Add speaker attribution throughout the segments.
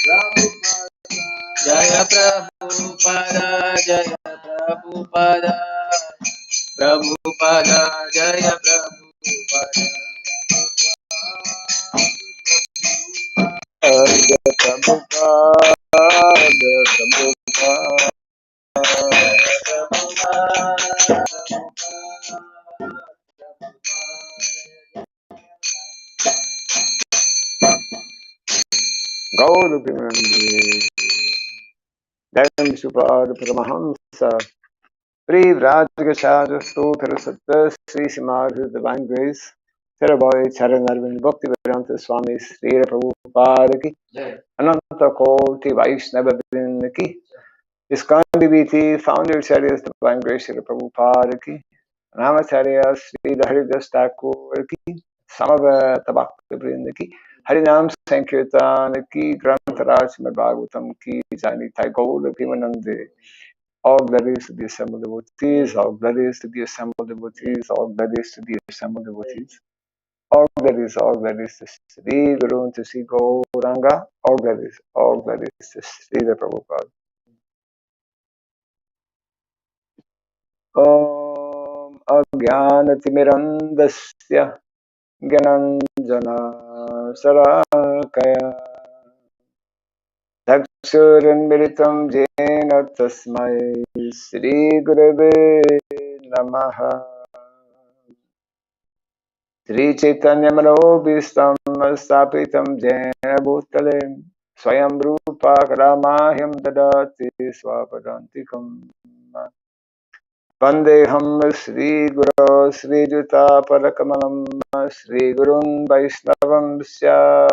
Speaker 1: Jaya Prabhupada, Jaya Prabhupada, Prabhupada, Jaya Prabhupada.
Speaker 2: Gaur Bhimanandi, Dayam Supada Paramahamsa, Pri Vrajagashadra Stotra Satta Sri Simadhi Divine Grace, Teraboy Charanarvin Bhakti Vedanta Swami Sri Prabhupada Ki, Ananta Koti Vaishnava Vrinda Ki, ISKCON DBT, Founder Charyas Divine Grace Sri Prabhupada Ki, Ramacharya Sri Haridas Thakur Ki, Samaveta Bhakti Vrinda Ki, Harinam Sankirtan Ki, Grantaraj Srimad-Bhagavatam Ki, Jani Taigol Pimanande. All glories to the assembled devotees, all glories to the assembled devotees, all glories to the assembled devotees. All glories to Sri Guru and to Sri Gauranga, all glories to Sri Prabhupada. Om Ajnanatimirandasya Gyananjana Sarakaya Dakshuranmiritam Jena Tasmai Sri Gurave Namaha Sri Chaitanya Manobhistam Stapitam Jena Bhutale Swayam Rupa Karamahim Dadati Swapadantikam Vandeham Sri Guru Sri Juta Parakamalam Sri Gurun Vaishnavam Sya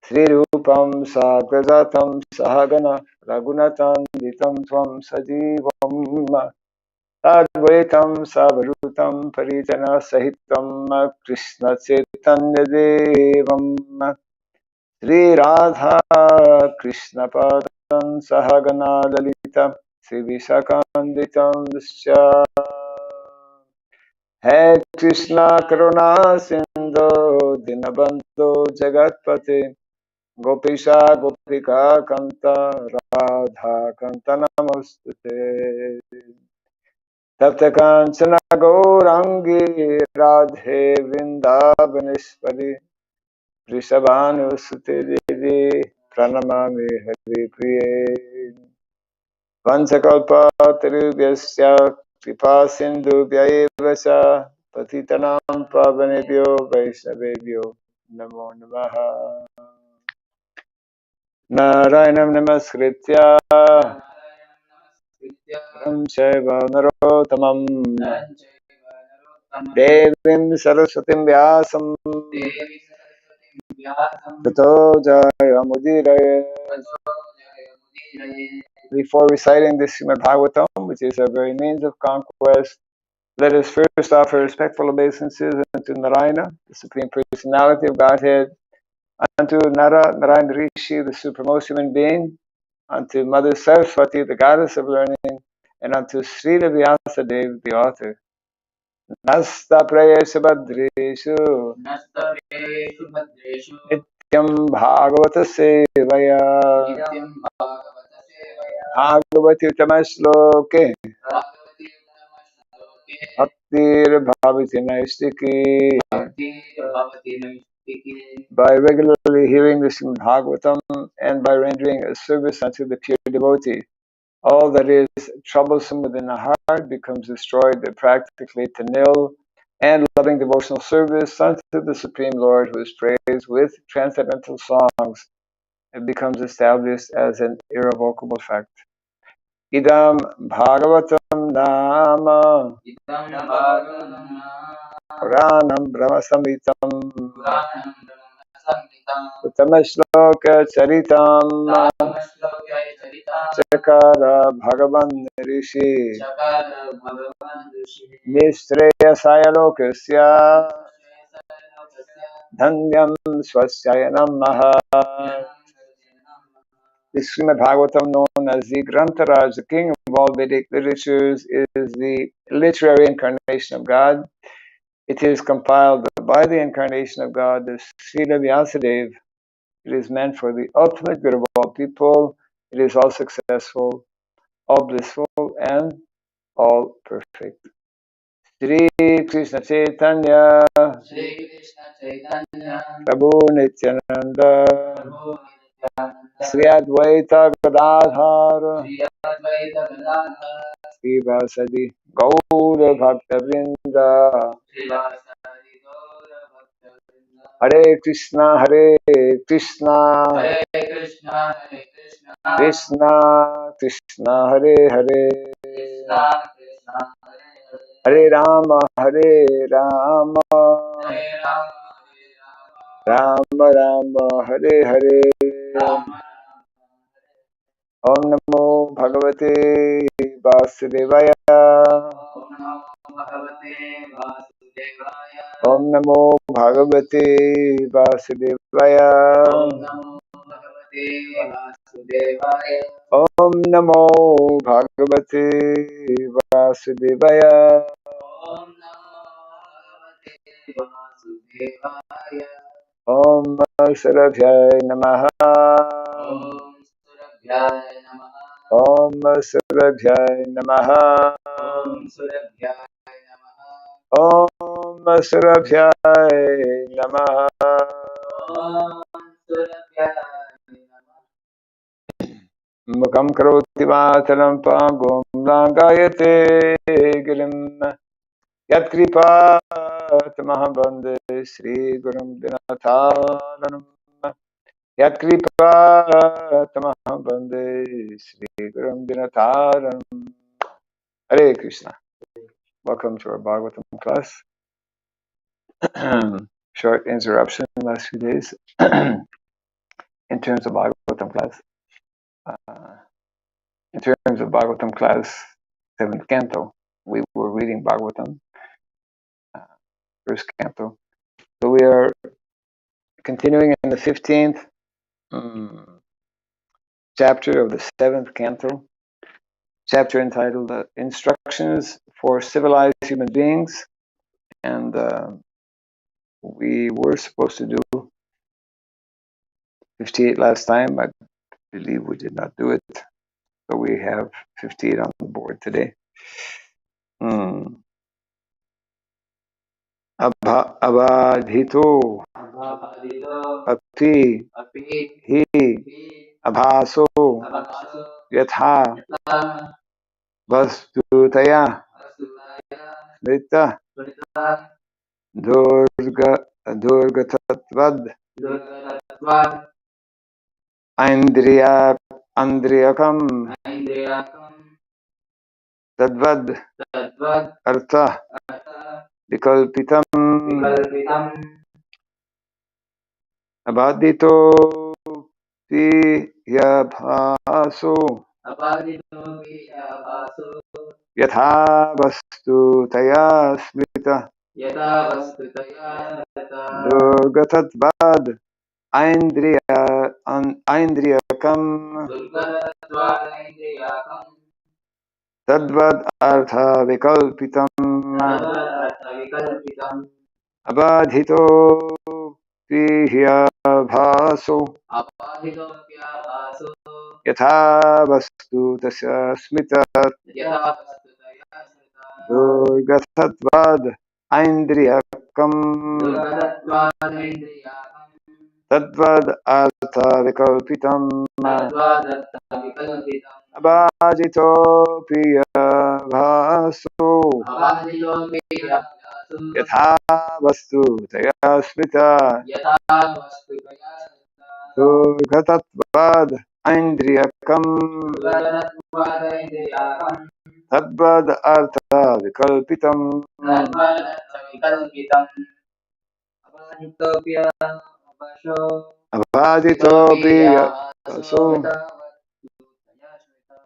Speaker 2: Sri Rupam Sagrajatam Sahagana Raghunatan Ditam Tvam Sajivam Advaitam Savarutam Parijana Sahitam Krishna Chaitanya Devam Sri Radha Krishna Padam Sahagana Lalita Sri Vishakanditam Dusya Hai Krishna Karuna Sindhu Dinabandhu Jagatpate Gopisha Gopika Kanta Radha Kanta Namostute Tapta Kanchana Gaurangi Radhe Vrindavaneshwari Vrishabhanu Sute Devi Pranamami Hari Priye Vanchakalpa Tarubhyasya Kripa Sindhu Vyayevasya Patitanam Pavanebhyo Vaishnavebhyo Namo Namaha Narayanam Namaskritya Ram Shaiva Narottamam Devim Saraswatim Vyasam Tato Jayamudiraye. Before reciting the Srimad-Bhagavatam, which is our very means of conquest, let us first offer respectful obeisances unto Narayana, the Supreme Personality of Godhead, unto Narayana Rishi, the supremmost human being, unto Mother Saraswati, the goddess of learning, and unto Srila Vyasadeva, the author. Nasta prayesha badreshu nityam bhagavata sevaya bhagavati utamashloke bhaktir bhavati naistiki. By regularly hearing the Srimad Bhagavatam and by rendering a service unto the pure devotee, all that is troublesome within the heart becomes destroyed practically to nil, and loving devotional service unto the Supreme Lord, who is praised with transcendental songs, it becomes established as an irrevocable fact. Idam Bhagavatam Nama Puranam Brahma Samhitam Uttamashloka Charitam Chakara Bhagavan Rishi Nistrayasaya Lokasya Dhanyam Swasyayanam Maha. The Srimad Bhagavatam, known as the Grantaraj, the king of all Vedic literatures, is the literary incarnation of God. It is compiled by the incarnation of God, the Srila Vyasadeva, It is meant for the ultimate good of all people. It is all successful, all blissful, and all perfect. Shri Krishna Chaitanya,
Speaker 1: Shri Krishna Chaitanya,
Speaker 2: Prabhu Nityananda,
Speaker 1: Prabhu Nityananda,
Speaker 2: Sri Advaita Gadadhara,
Speaker 1: Shri Advaita Gadadhar,
Speaker 2: Sri Vasadi Gaura Bhakta Vrinda,
Speaker 1: Shri Vasari Gaura Bhakta Vrinda.
Speaker 2: Hare Krishna, Hare Krishna,
Speaker 1: Hare Krishna,
Speaker 2: Krishna Krishna, Hare Hare,
Speaker 1: Krishna Krishna,
Speaker 2: Hare Rama, Hare Rama,
Speaker 1: Hare Rama, Hare
Speaker 2: Rama Rama, Hare Hare.
Speaker 1: Rama,
Speaker 2: Om Namo Bhagavate Vasudevaya.
Speaker 1: Om Namo Bhagavate Vasudevaya.
Speaker 2: Om Namo Bhagavate Vasudevaya.
Speaker 1: Om Namo Bhagavate Vasudevaya.
Speaker 2: Om Namo Bhagavate Vasudevaya.
Speaker 1: Om Namo Bhagavate Vasudevaya.
Speaker 2: Om Sarabhyaya Namaha.
Speaker 1: Om Surabhyaya Namaha.
Speaker 2: Om Sarabhyaya Namaha.
Speaker 1: Om Surabhyaya Namaha.
Speaker 2: Om Sarabhyaya Namaha.
Speaker 1: Om Surabhyaya Namaha.
Speaker 2: Mukam karoti vācaram pāgum lāngāyate girim yat kripa tamaham bande Sri Gurum Dinatharanam yat kripa tamaham bande Sri Gurum Dinatharanam. Hare Krishna. Welcome to our Bhagavatam class. Short interruption in the last few days in terms of Bhagavatam class. In terms of Bhagavatam class, 7th Canto, we were reading Bhagavatam, first Canto. So we are continuing in the 15th chapter of the 7th Canto, chapter entitled Instructions for Civilized Human Beings. And we were supposed to do 58 last time. I believe we did not do it. So we have 58 on the board today. Abhadhito
Speaker 1: Abhadito
Speaker 2: api
Speaker 1: api
Speaker 2: hi
Speaker 1: hi
Speaker 2: abhaso
Speaker 1: abhaso
Speaker 2: yatha
Speaker 1: yatha
Speaker 2: vastutaya
Speaker 1: vasudaya
Speaker 2: smrita
Speaker 1: smrita
Speaker 2: durgatavad
Speaker 1: durgatatvad
Speaker 2: andriyakam
Speaker 1: aindriyakam
Speaker 2: tadvad
Speaker 1: tadvad
Speaker 2: artha
Speaker 1: artha
Speaker 2: vikalpitam
Speaker 1: vikalpitam
Speaker 2: abhadito pi yabhaso
Speaker 1: abhadito viyabhaso
Speaker 2: yatha vastutaya smrita
Speaker 1: yata vastutaya smrita
Speaker 2: durgatavad Aindriyakam
Speaker 1: durgatatvad aindriyakam
Speaker 2: Tadvad Artha Vikalpitam
Speaker 1: tadvad artha vikalpitam
Speaker 2: Abadhito Pihya Bhaso
Speaker 1: abhadito viyabhaso
Speaker 2: Yatha Vastu Tasya Smita
Speaker 1: yata vastutaya smrita
Speaker 2: Durgathatvad Aindriyakam
Speaker 1: durgatatvad aindriyakam
Speaker 2: Tadvad Artha Vikalpitam
Speaker 1: tadvad artha vikalpitam
Speaker 2: Abhajito Piya Bhaso
Speaker 1: abhadito viyabhaso
Speaker 2: Yatha Vastu Taya Smita
Speaker 1: yata vastutaya smrita
Speaker 2: Durgathatvad Aindriyakam
Speaker 1: durgatatvad aindriyakam
Speaker 2: Tadvad Artha Vikalpitam
Speaker 1: tadvad artha vikalpitam abhadito viyabhaso
Speaker 2: Abhajito Piya Bhaso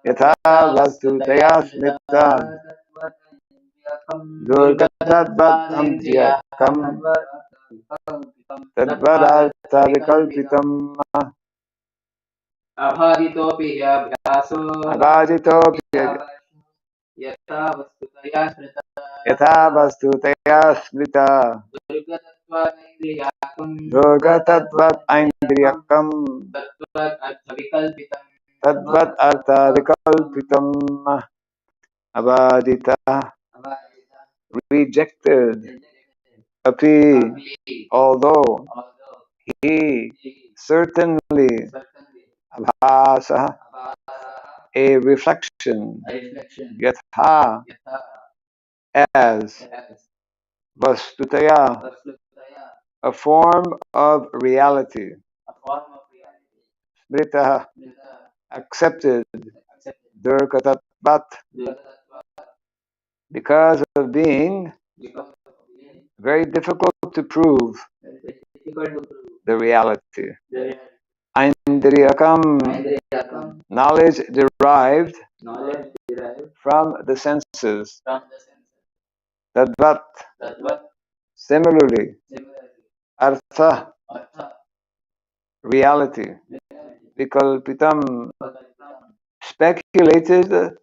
Speaker 2: Yatha Vastu Taya Smita Durgathatvad Aindriyakam Tadvad Artha Vikalpitam
Speaker 1: Abhaditopi yabhyaso
Speaker 2: Abhajito Piya
Speaker 1: yata vastutaya smrita
Speaker 2: Yatha Vastu Taya Smita
Speaker 1: durgatatvad aindriyakam
Speaker 2: Durgathatvad Nandriyakam Tadvat Artha Vikalpitam Avadita rejected Api, although he certainly abhasa a reflection yatha as vastutaya a form of reality smrita accepted durkatatvat because of being very difficult to prove the reality. Aindriyakam, knowledge derived from the senses. Tadvat, similarly. Artha, reality. Vikalpitam, speculated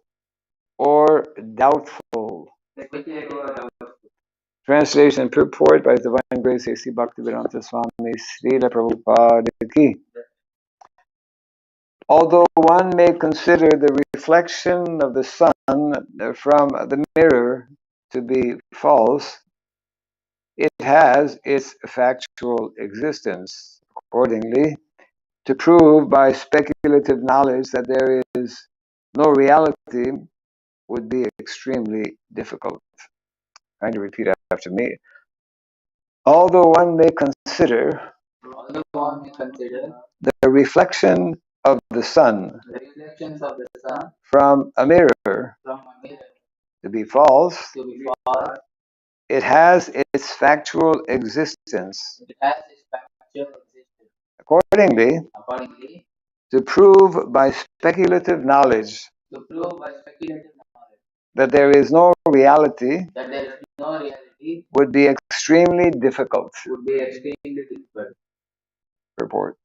Speaker 2: or doubtful. Translation and purport by His Divine Grace A.C. Bhaktivedanta Swami Srila Prabhupada Ki. Although one may consider the reflection of the sun from the mirror to be false, it has its factual existence. Accordingly, to prove by speculative knowledge that there is no reality would be extremely difficult. Trying to repeat after me. Although one may consider the reflection of the sun from a mirror to be false, it has its factual existence. Accordingly, to prove by speculative knowledge that there is no reality would be extremely difficult. Report.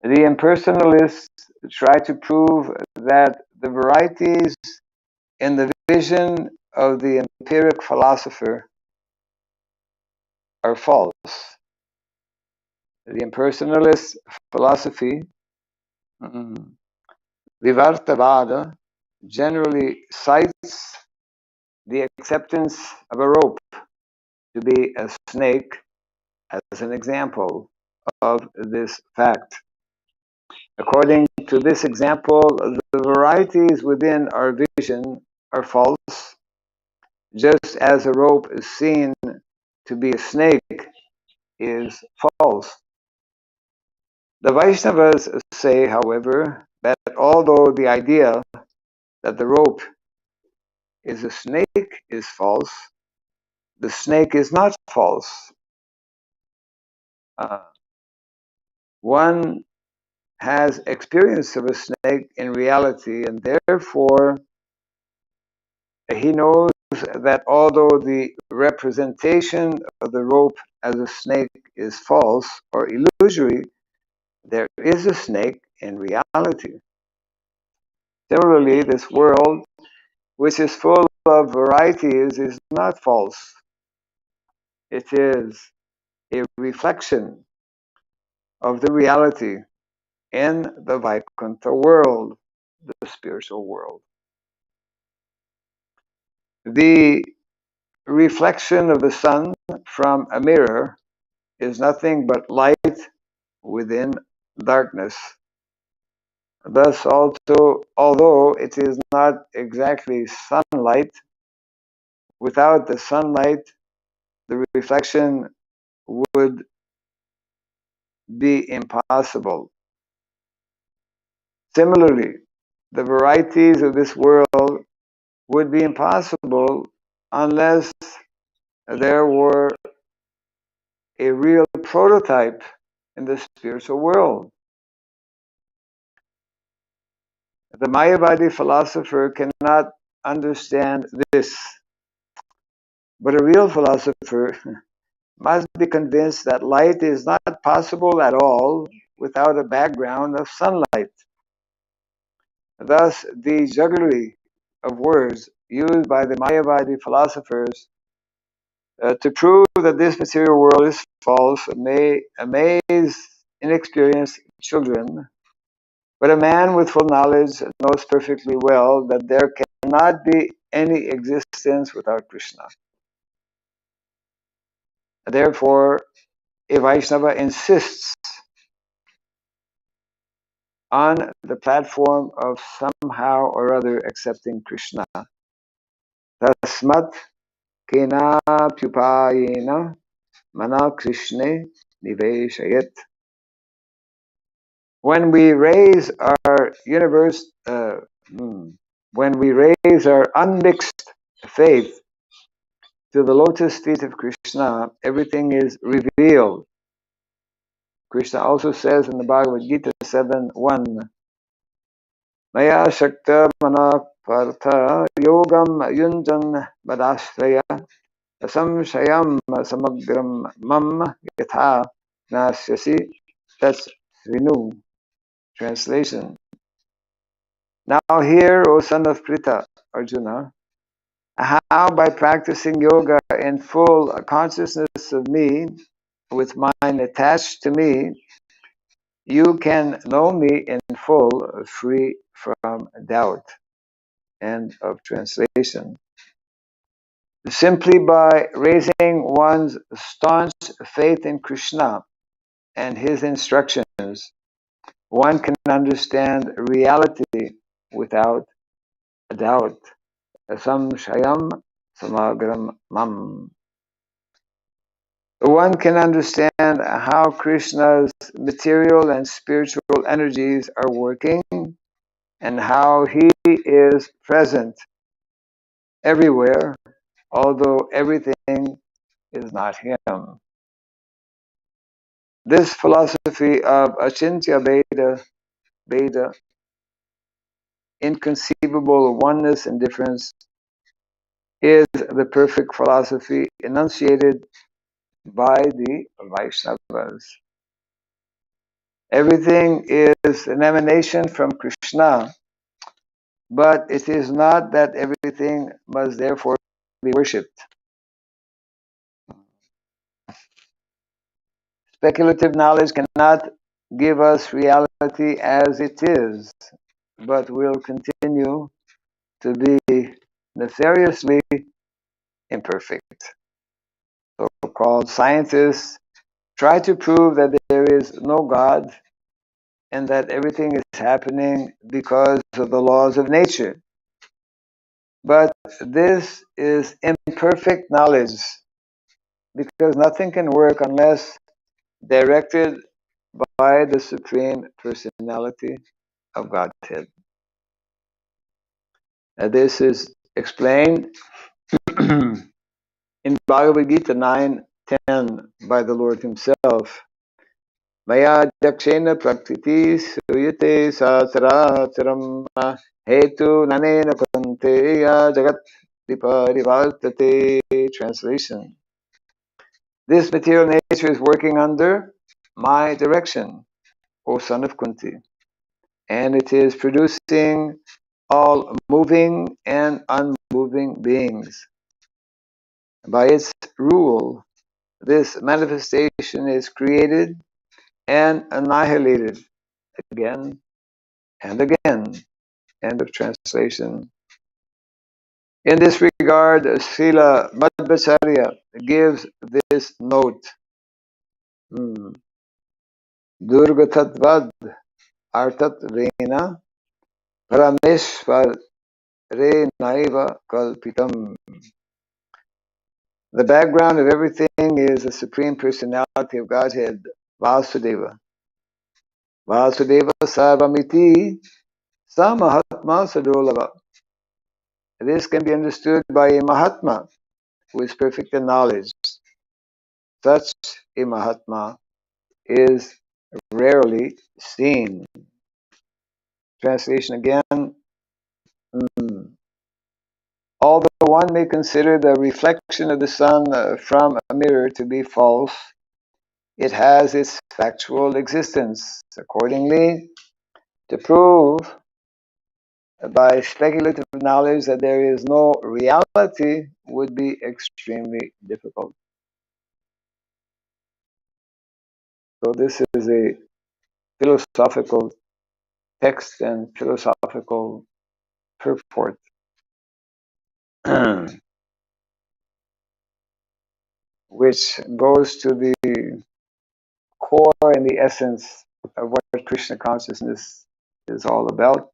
Speaker 2: The impersonalists try to prove that the varieties in the vision of the empiric philosopher are false. The impersonalist philosophy, Vivartavada, generally cites the acceptance of a rope to be a snake as an example of this fact. According to this example, the varieties within our vision are false, just as a rope is seen to be a snake is false. The Vaishnavas say, however, that although the idea that the rope is a snake is false, the snake is not false. One has experience of a snake in reality, and therefore he knows that although the representation of the rope as a snake is false or illusory, there is a snake in reality. Similarly, this world, which is full of varieties, is not false. It is a reflection of the reality in the Vaikuntha world, the spiritual world. The reflection of the sun from a mirror is nothing but light within darkness. Thus, also, although it is not exactly sunlight, without the sunlight, the reflection would be impossible. Similarly, the varieties of this world would be impossible unless there were a real prototype in the spiritual world. The Mayavadi philosopher cannot understand this, but a real philosopher must be convinced that light is not possible at all without a background of sunlight. Thus, the jugglery of words used by the Mayavadi philosophers to prove that this material world is false may amaze inexperienced children, but a man with full knowledge knows perfectly well that there cannot be any existence without Krishna. Therefore, a Vaishnava insists on the platform of somehow or other accepting Krishna. Tasmat kenapyupayena mana Krishne niveshayet. When we raise our unmixed faith to the lotus feet of Krishna, everything is revealed. Krishna also says in the Bhagavad Gita 7:1, Maya Shakta Mana Partha Yogam Yunjan Madashraya Samshayam Samagram Mam Yatha Nasyasi. That's Vinu. Translation. Now hear, O son of Pritha, Arjuna, how by practicing yoga in full consciousness of me, with mind attached to me, you can know me in full, free from doubt. End of translation. Simply by raising one's staunch faith in Krishna and his instructions, one can understand reality without a doubt. Samshayam samagram mam. One can understand how Krishna's material and spiritual energies are working and how he is present everywhere, although everything is not him. This philosophy of Achintya Bheda, inconceivable oneness and difference, is the perfect philosophy enunciated by the Vaishnavas. Everything is an emanation from Krishna, but it is not that everything must therefore be worshipped. Speculative knowledge cannot give us reality as it is, but will continue to be nefariously imperfect. So-called scientists try to prove that there is no God and that everything is happening because of the laws of nature. But this is imperfect knowledge, because nothing can work unless directed by the Supreme Personality of Godhead. This is explained in Bhagavad Gita 9:10 by the Lord Himself. Maya dakshena prakriti suyate sasaracharam hetu nanena kanteya jagat viparivartate. Translation. This material nature is working under my direction, O son of Kunti, and it is producing all moving and unmoving beings. By its rule, this manifestation is created and annihilated again and again. End of translation. In this regard, Srila Madhvacharya gives this note. Durgatadvad artat vena parameshvar re naiva kalpitam. The background of everything is the Supreme Personality of Godhead, Vasudeva. Vasudeva Sarvamiti Samahatma Sadolava. This can be understood by a Mahatma who is perfect in knowledge. Such a Mahatma is rarely seen. Translation again. Although one may consider the reflection of the sun from a mirror to be false, it has its factual existence. Accordingly, to prove by speculative knowledge that there is no reality would be extremely difficult. So this is a philosophical text and philosophical purport, which goes to the core and the essence of what Krishna consciousness is all about.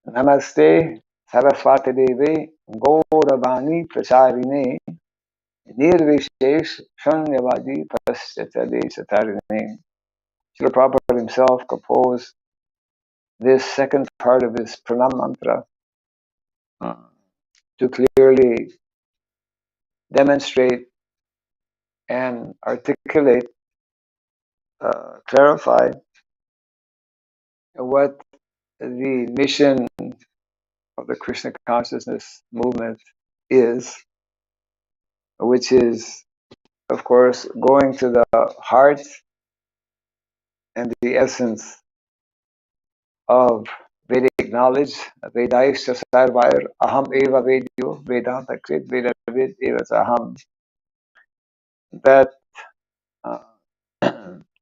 Speaker 2: Namaste Saraswati Devi Gauravani Pracharine Nirvishesh Shunyavadi Paschata Deshatarine. Srila Prabhupada himself composed this second part of his pranam mantra to clearly demonstrate and articulate, clarify what the mission of the Krishna consciousness movement is, which is, of course, going to the heart and the essence of Vedic knowledge. Vedaisya sarvair aham eva vedyo vedanta krit vedavid eva aham. That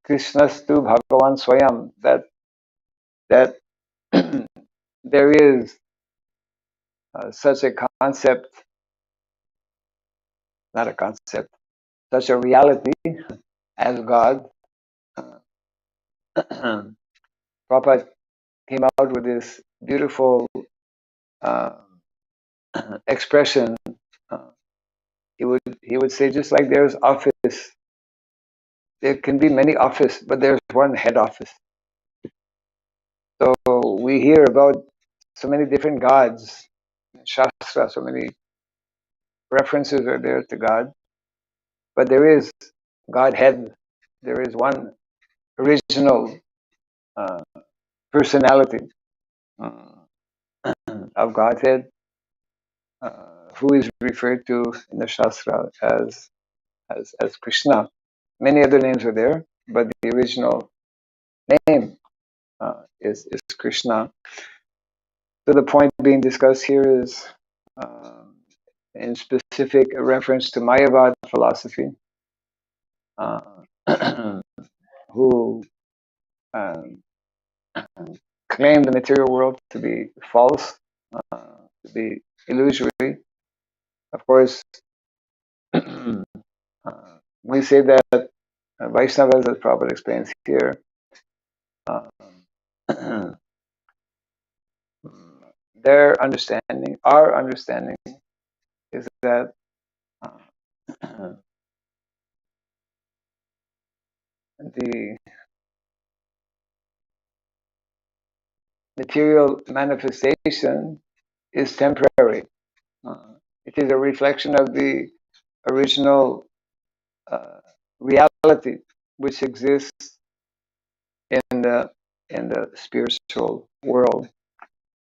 Speaker 2: Krishnastu Bhagavan Swayam, that there is such a concept, not a concept, such a reality as God. Prabhupada came out with this beautiful expression. He would say, just like there's office, there can be many office, but there's one head office. So we hear about so many different gods, Shastra, so many references are there to God, but there is Godhead. There is one original personality of Godhead, who is referred to in the Shastra as Krishna. Many other names are there, but the original name is Krishna. So the point being discussed here is in specific reference to Mayavad philosophy, who claim the material world to be false, to be illusory. Of course, we say that Vaishnavas, as Prabhupada explains here, their understanding, our understanding, is that the material manifestation is temporary. It is a reflection of the original reality which exists in the spiritual world.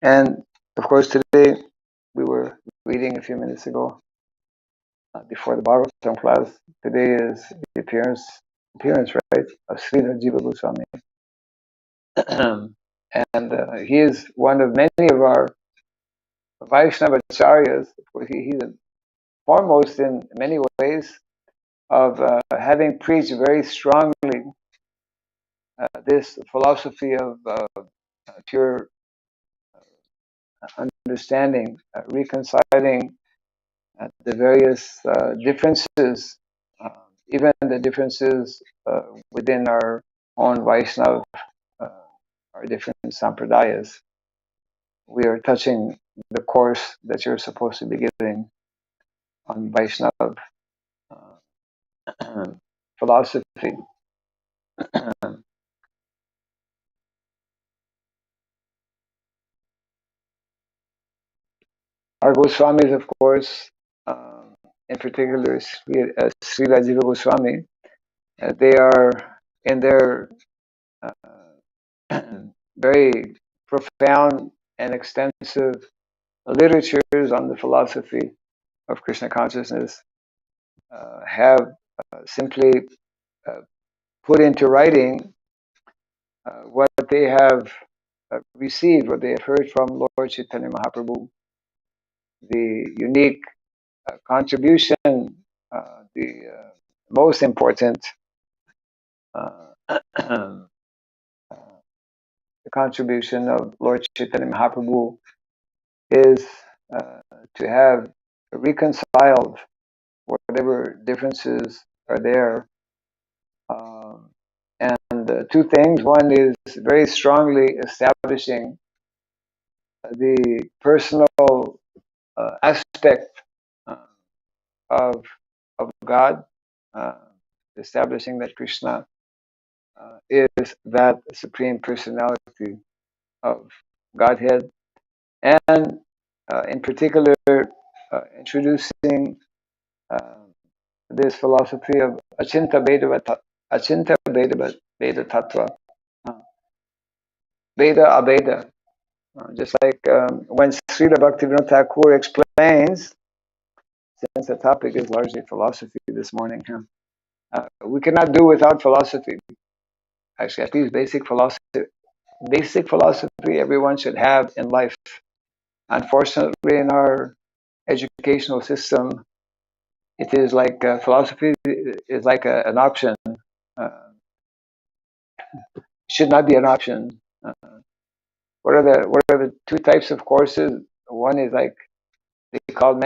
Speaker 2: And of course, today we were reading a few minutes ago before the Bhagavatam class. Today is the appearance, right, of Sridham Jiva Goswami, and he is one of many of our Vaishnava acharyas. Of course, he's foremost in many ways of having preached very strongly this philosophy of pure understanding, reconciling the various differences, even the differences within our own Vaishnava, our different sampradayas. We are touching the course that you're supposed to be giving on Vaishnava philosophy. Our Goswamis, of course, in particular Srila Jiva Goswami, they are in their very profound and extensive literatures on the philosophy of Krishna consciousness, have simply put into writing what they have received, what they have heard from Lord Chaitanya Mahaprabhu, the unique contribution, most important the contribution of Lord Chaitanya Mahaprabhu is to have reconciled whatever differences are there. And two things. One is very strongly establishing the personal aspect uh, of God, uh, establishing that Krishna is that supreme personality of Godhead, and in particular introducing uh, this philosophy of Veda Tattva, uh, Veda Abeda. Just like when Srila Bhaktivinoda Thakur explains, since the topic is largely philosophy this morning, we cannot do without philosophy. Actually, at least basic philosophy everyone should have in life. Unfortunately, in our educational system, it is like philosophy is like an option. Should not be an option. What are the two types of courses? One is like they call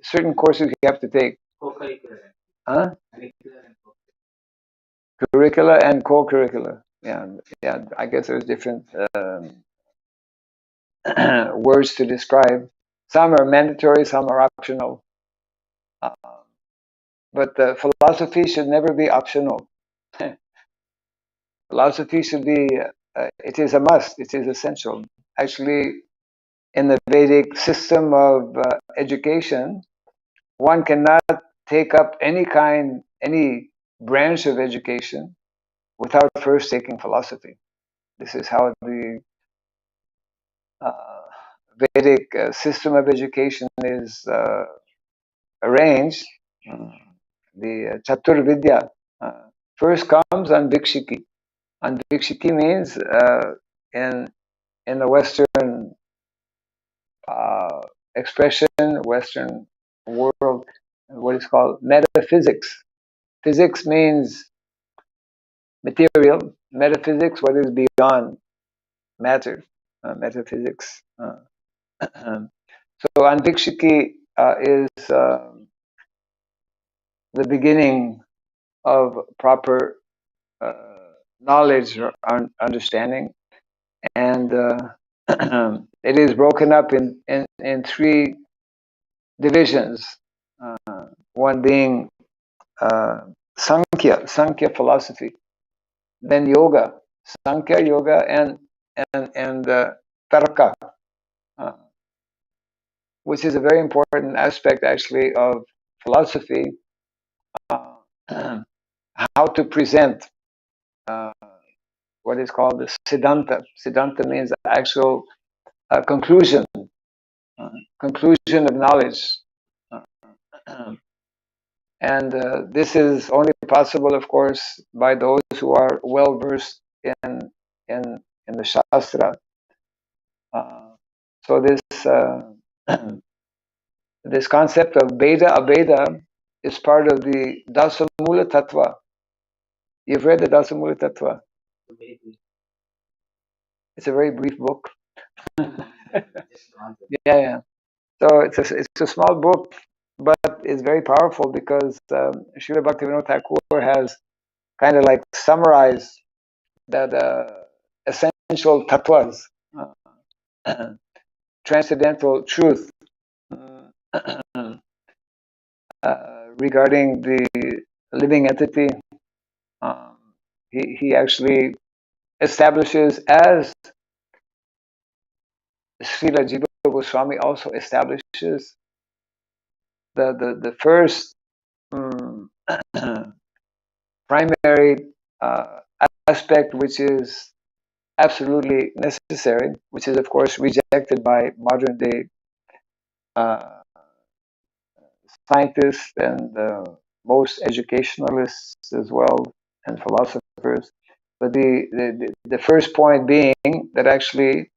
Speaker 2: certain courses you have to take.
Speaker 1: Co-curricular.
Speaker 2: Huh?
Speaker 1: Curricular and
Speaker 2: Curricula and co-curricula. Yeah. I guess there's different words to describe. Some are mandatory, some are optional. Uh, but philosophy should never be optional. Philosophy should be. It is a must. It is essential. Actually, in the Vedic system of education, one cannot take up any branch of education without first taking philosophy. This is how the uh, Vedic system of education is arranged. The Chatur Vidya first comes Anvikshiki. Anvikshiki means in the Western expression, Western world, what is called metaphysics. Physics means material. Metaphysics, what is beyond matter. Metaphysics. So Anvikshiki is the beginning of proper uh, knowledge or understanding, and it is broken up in three divisions. One being Sankhya philosophy, then yoga, Sankhya yoga, and Tarka, uh, which is a very important aspect actually of philosophy. Uh, how to present uh, what is called the Siddhanta. Siddhanta means the actual conclusion, conclusion of knowledge. And this is only possible, of course, by those who are well versed in the Shastra. So this concept of Veda Abeda is part of the Dasamula Tattva. You've read the Dasamula Tattva. It's a very brief book. Yeah. So it's a small book, but it's very powerful because Srila Bhaktivinoda Thakur has kind of like summarized that essential tattvas, transcendental truth regarding the living entity. Um, he actually establishes, as Srila Jiva Goswami also establishes, the first primary aspect, which is absolutely necessary, which is of course rejected by modern day scientists and most educationalists as well, and philosophers. But the first point being that actually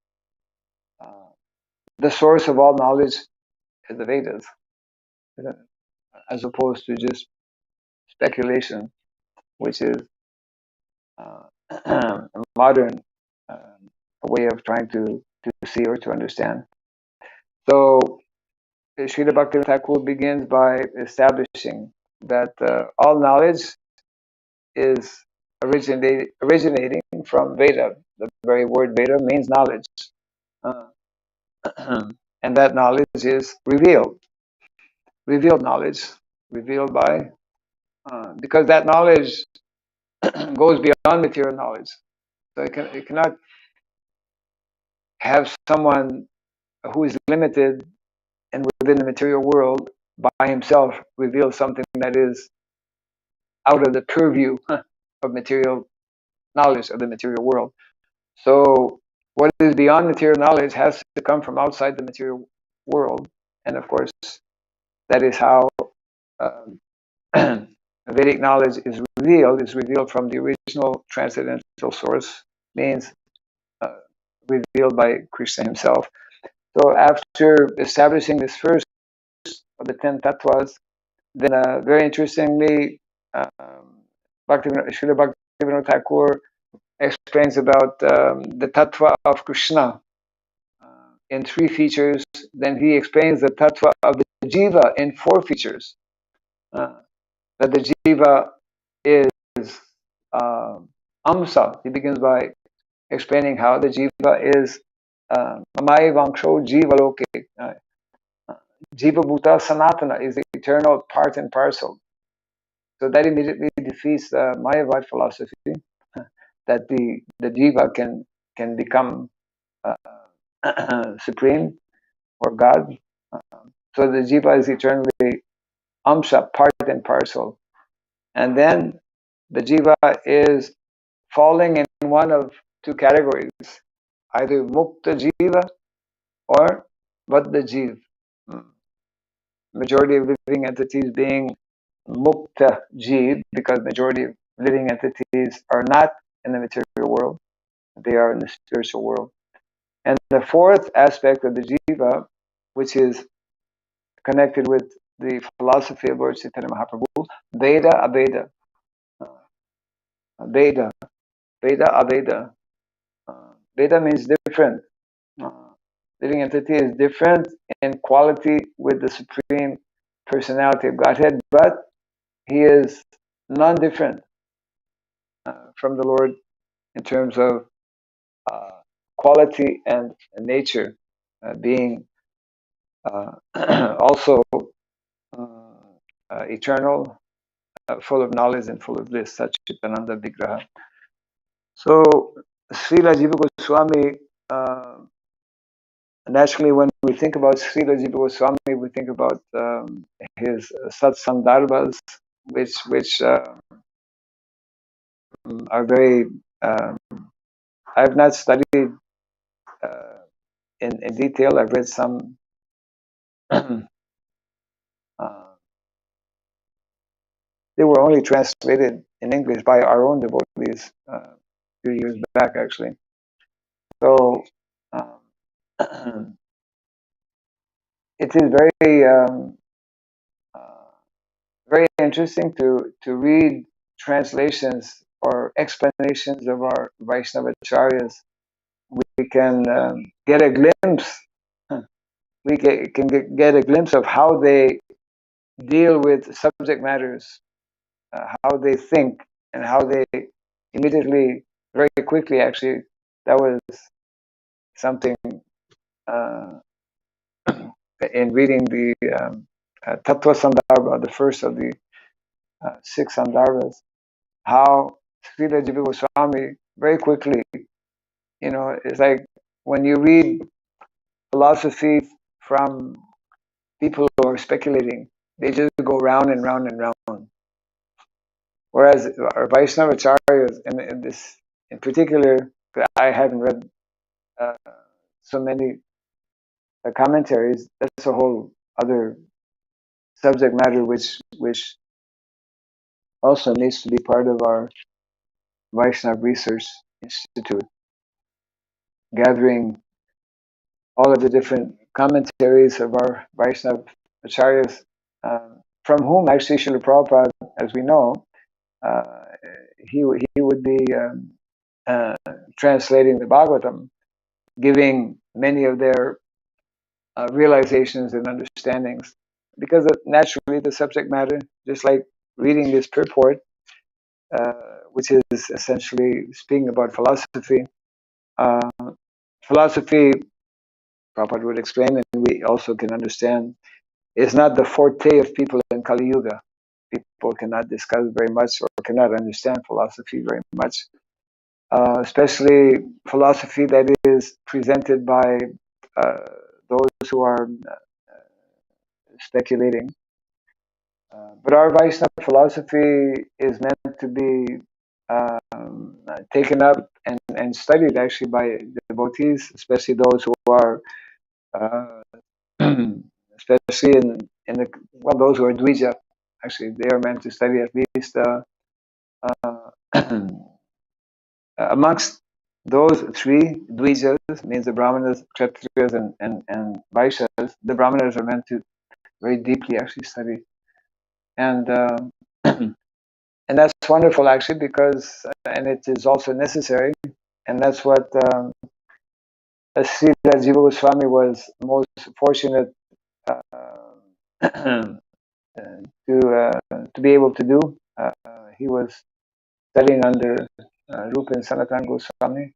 Speaker 2: the source of all knowledge is the Vedas, as opposed to just speculation, which is a modern way of trying to see or to understand. So Srila Bhaktivinoda Thakur begins by establishing that all knowledge is originating from Veda. The very word Veda means knowledge. Uh, and that knowledge is revealed knowledge, revealed by, because that knowledge goes beyond material knowledge. So it cannot have someone who is limited and within the material world by himself reveal something that is out of the purview of material knowledge of the material world. So what is beyond material knowledge has to come from outside the material world. And of course, that is how um, Vedic knowledge is revealed from the original transcendental source, means uh, revealed by Krishna himself. So after establishing this first of the 10 tattvas, then very interestingly, Srila Bhaktivinoda Thakur explains about the tattva of Krishna in 3 features. Then he explains the tattva of the jiva in 4 features. That the jiva is amsa. He begins by explaining how the jiva is amai vangsho jiva loke. Jiva bhuta sanatana is the eternal part and parcel. So that immediately defeats the Mayavad philosophy that the jiva can become supreme or God. So the jiva is eternally amsa, part and parcel. And then the jiva is falling in one of 2 categories, either mukta jiva or vadda jiva. Majority of living entities being mukta jiva, because majority of living entities are not in the material world, they are in the spiritual world. And the 4th aspect of the jiva, which is connected with the philosophy of Lord Chaitanya Mahaprabhu, Veda Abeda. Veda, Veda Abeda. Veda means different. Living entity is different in quality with the Supreme Personality of Godhead, but he is non-different from the Lord in terms of quality and nature, being also eternal, full of knowledge and full of bliss, Satchitananda Vigraha. So Srila Jiva Goswami, naturally when we think about Srila Jiva Goswami, we think about his Satsandarbhas, which are very, I've not studied in detail. I've read some they were only translated in English by our own devotees a few years back, actually. So it is very interesting to read translations or explanations of our Vaishnava acharyas. We can get a glimpse. We can get a glimpse of how they deal with subject matters, how they think, and how they immediately, very quickly, actually, that was something in reading the Tattva Sandarbha, the first of the 6 Sandarbhas, how Srila Jiva Goswami very quickly, it's like when you read philosophy from people who are speculating, they just go round and round and round. Whereas our Vaishnava acharyas, and this in particular, I haven't read so many commentaries. That's a whole other subject matter, which also needs to be part of our Vaishnava Research Institute, gathering all of the different commentaries of our Vaishnava acharyas from whom actually Srila Prabhupada, as we know, uh, he would be translating the Bhagavatam, giving many of their realizations and understandings, because naturally the subject matter, just like reading this purport, which is essentially speaking about philosophy. Uh, Philosophy, Prabhupada would explain, and we also can understand, is not the forte of people in Kali Yuga. People cannot discuss very much or cannot understand philosophy very much, especially philosophy that is presented by uh, those who are speculating. But our Vaishnava philosophy is meant to be taken up and studied actually by devotees, especially those who are, uh, especially in the, well, those who are Dvija. Actually, they are meant to study at least amongst those three Dvijas, means the Brahmanas, Kshatriyas, and Vaishyas. The Brahmanas are meant to very deeply actually study. And and that's wonderful actually, because and it is also necessary, and that's what Sridham Jiva Goswami was most fortunate to be able to do. He was studying under Rupa and Sanatan Goswami,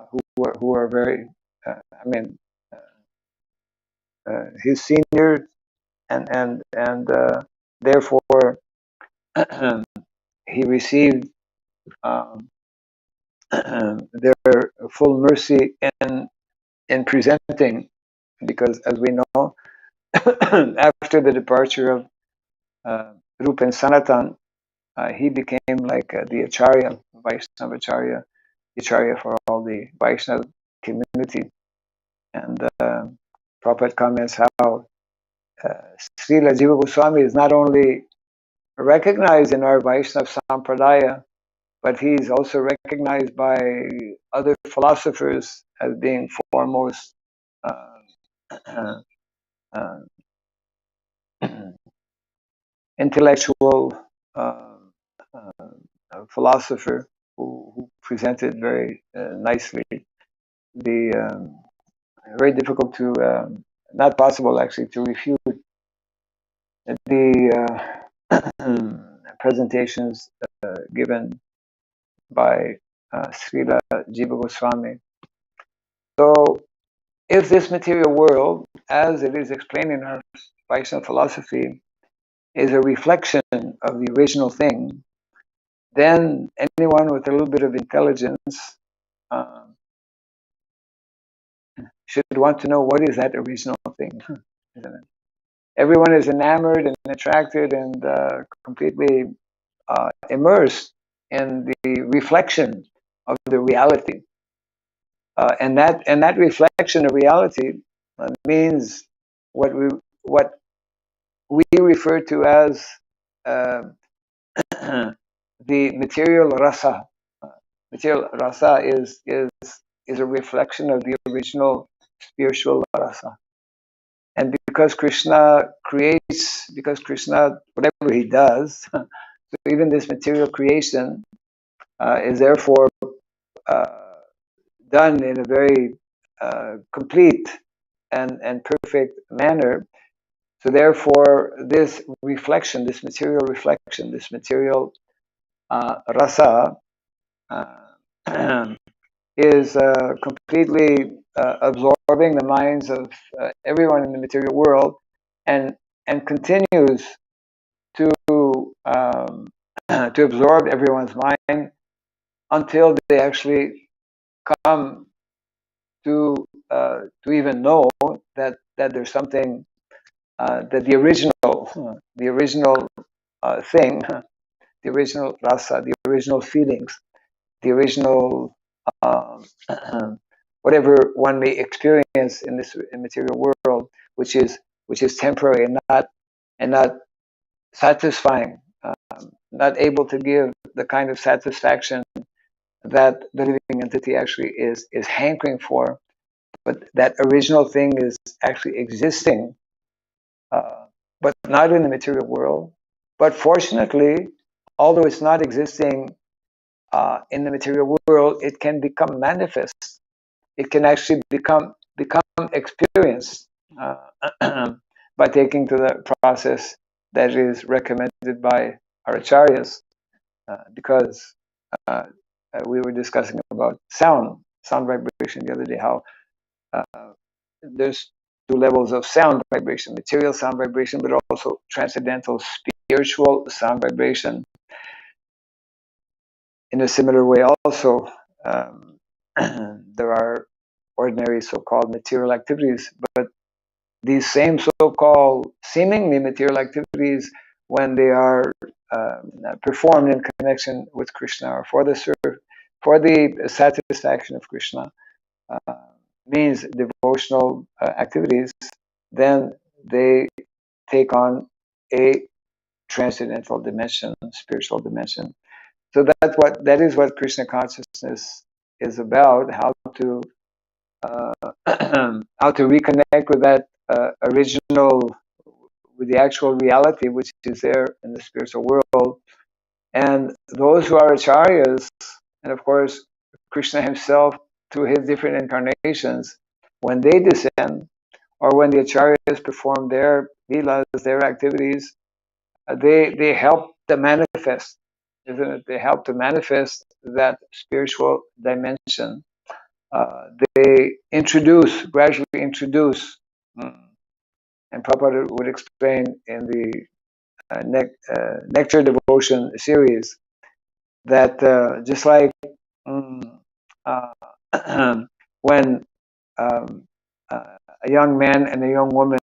Speaker 2: who were very, I mean, his senior, and therefore he received um, their full mercy in presenting, because as we know, after the departure of Rupa and Sanatan, he became like the Acharya, Vaishnava Acharya, the Acharya for all the Vaishnava community. And Prabhupada comments how Srila Jiva Goswami is not only recognized in our Vaishnava Sampradaya, but he's also recognized by other philosophers as being foremost uh, uh, intellectual philosopher who presented very nicely the very difficult to not possible actually to refute the presentations given by Srila Jiva Goswami. So if this material world, as it is explained in our Vaishnava philosophy, is a reflection of the original thing, then anyone with a little bit of intelligence uh, should want to know what is that original thing, isn't it? Everyone is enamored and attracted and completely immersed in the reflection of the reality, and that reflection of reality means what we refer to as uh, the material rasa. Material rasa is a reflection of the original spiritual rasa. And because Krishna creates, because Krishna, whatever he does, so even this material creation is therefore uh, done in a very complete and perfect manner. So therefore, this reflection, this material reflection, this material rasa is completely absorbing the minds of everyone in the material world, and continues to to absorb everyone's mind until they actually come to even know that there's something that the original thing, the original rasa, the original feelings, the original um, whatever one may experience in this material world, which is temporary and not satisfying, not able to give the kind of satisfaction that the living entity actually is hankering for, but that original thing is actually existing but not in the material world. But fortunately, although it's not existing in the material world, it can become manifest. It can actually become experienced by taking to the process that is recommended by our acharyas. Because we were discussing about sound vibration the other day, how there's two levels of sound vibration: material sound vibration, but also transcendental spiritual sound vibration. In a similar way, also, there are ordinary so-called material activities, but these same so-called seemingly material activities, when they are performed in connection with Krishna or for the satisfaction of Krishna, means devotional activities, then they take on a transcendental dimension, spiritual dimension. So that is what Krishna consciousness is about. How to how to reconnect with that original, with the actual reality which is there in the spiritual world. And those who are acharyas, and of course Krishna himself through his different incarnations, when they descend or when the acharyas perform their leelas, their activities, they help to manifest, isn't it? They help to manifest that spiritual dimension. They gradually introduce, and Prabhupada would explain in the Nectar Devotion series, that just like uh, when a young man and a young woman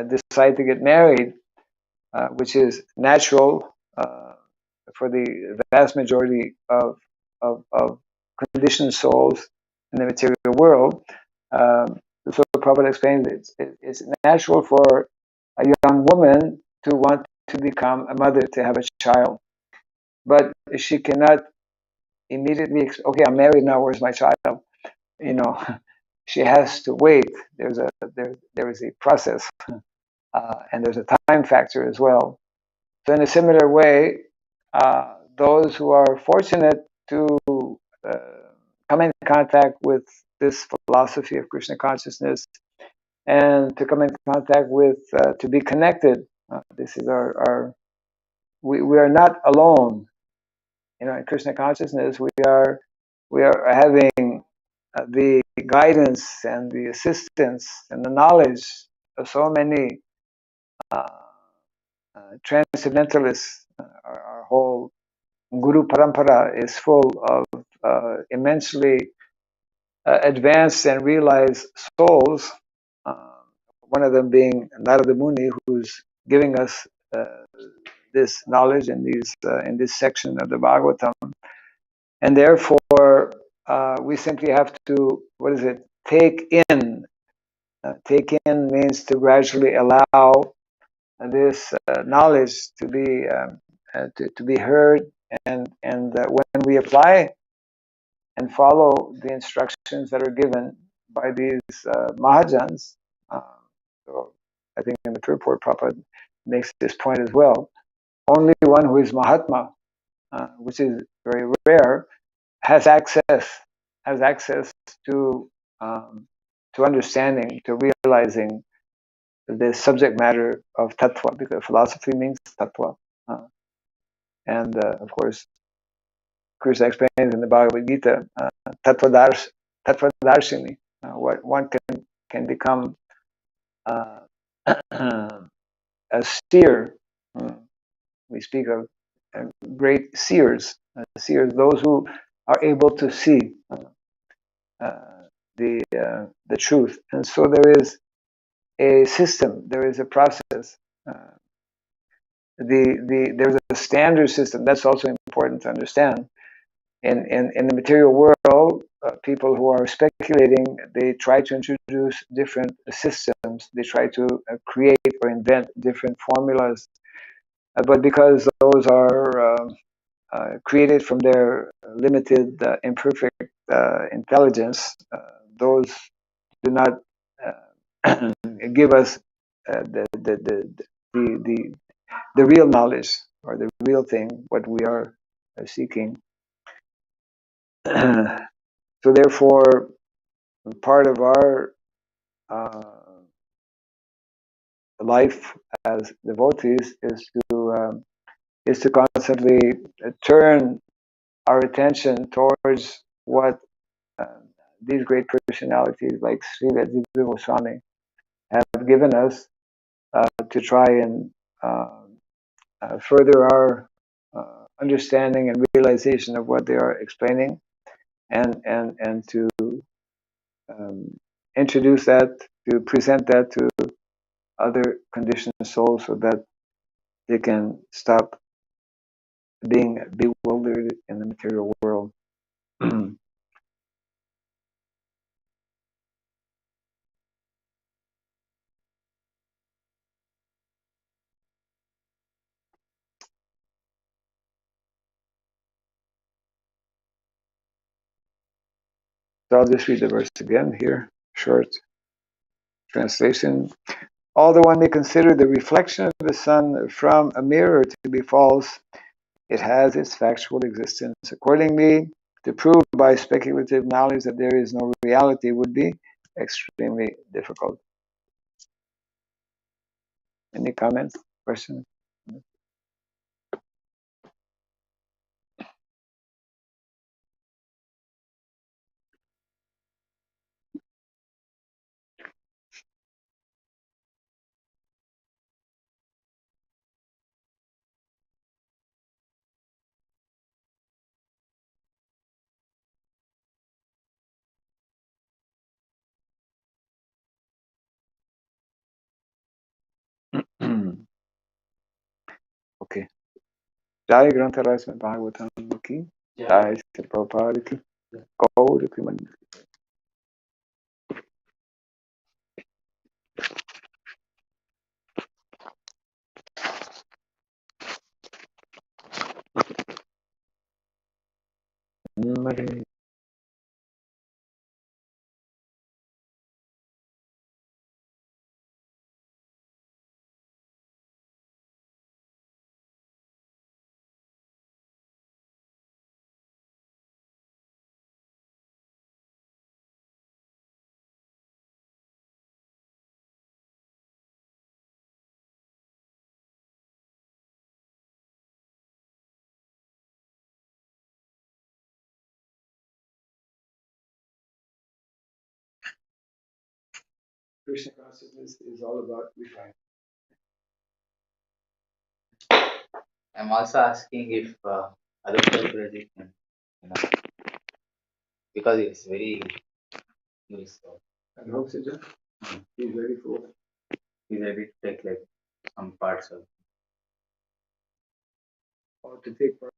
Speaker 2: decide to get married, which is natural for the vast majority of conditioned souls in the material world. So Prabhupada explains it's natural for a young woman to want to become a mother, to have a child, but she cannot immediately, okay, I'm married now, where's my child? You know, she has to wait. There is a process, and there's a time factor as well. So in a similar way, those who are fortunate to uh, come in contact with this philosophy of Krishna consciousness and to come in contact with, to be connected. This is we are not alone. You know, in Krishna consciousness, we are having the guidance and the assistance and the knowledge of so many uh, transcendentalists. Our whole Guru Parampara is full of immensely advanced and realized souls. One of them being Narada Muni, who's giving us this knowledge in this section of the Bhagavatam, and therefore we simply have to, what is it? Take in. Take in means to gradually allow this knowledge to be heard, and when we apply and follow the instructions that are given by these Mahajans. So I think in the purport, Prabhupada makes this point as well. Only one who is Mahatma, which is very rare, has access to understanding, to realizing the subject matter of tattva, because philosophy means tattva. And of course, Krishna explains in the Bhagavad Gita, tattvadarshini, what one can become uh, a seer. We speak of great seers, those who are able to see the truth. And so there is a system, there is a process. There's a standard system. That's also important to understand. In the material world, people who are speculating, they try to introduce different systems. They try to create or invent different formulas. But because those are created from their limited, imperfect intelligence, those do not give us the the real knowledge or the real thing, what we are seeking. So therefore, part of our uh, life as devotees is to constantly turn our attention towards what uh, these great personalities like Srila Jiva Goswami have given us to try and further our understanding and realization of what they are explaining, and to um, introduce that, to present that to other conditioned souls so that they can stop being bewildered in the material world. So I'll just read the verse again here, short translation. Although one may consider the reflection of the sun from a mirror to be false, it has its factual existence. Accordingly, to prove by speculative knowledge that there is no reality would be extremely difficult. Any comments, questions? Okay. Jai Grantha Srimad-Bhagavatam ki. Jai Sri Prabhupada ki. Gaur ki Mani. Krishna consciousness is all about refinement.
Speaker 1: I'm also asking if Aditya Pradeep can, you know, because it's very useful.
Speaker 2: And hope Siddha, he's ready for
Speaker 1: He's ready to take like some parts of.
Speaker 2: or to take part.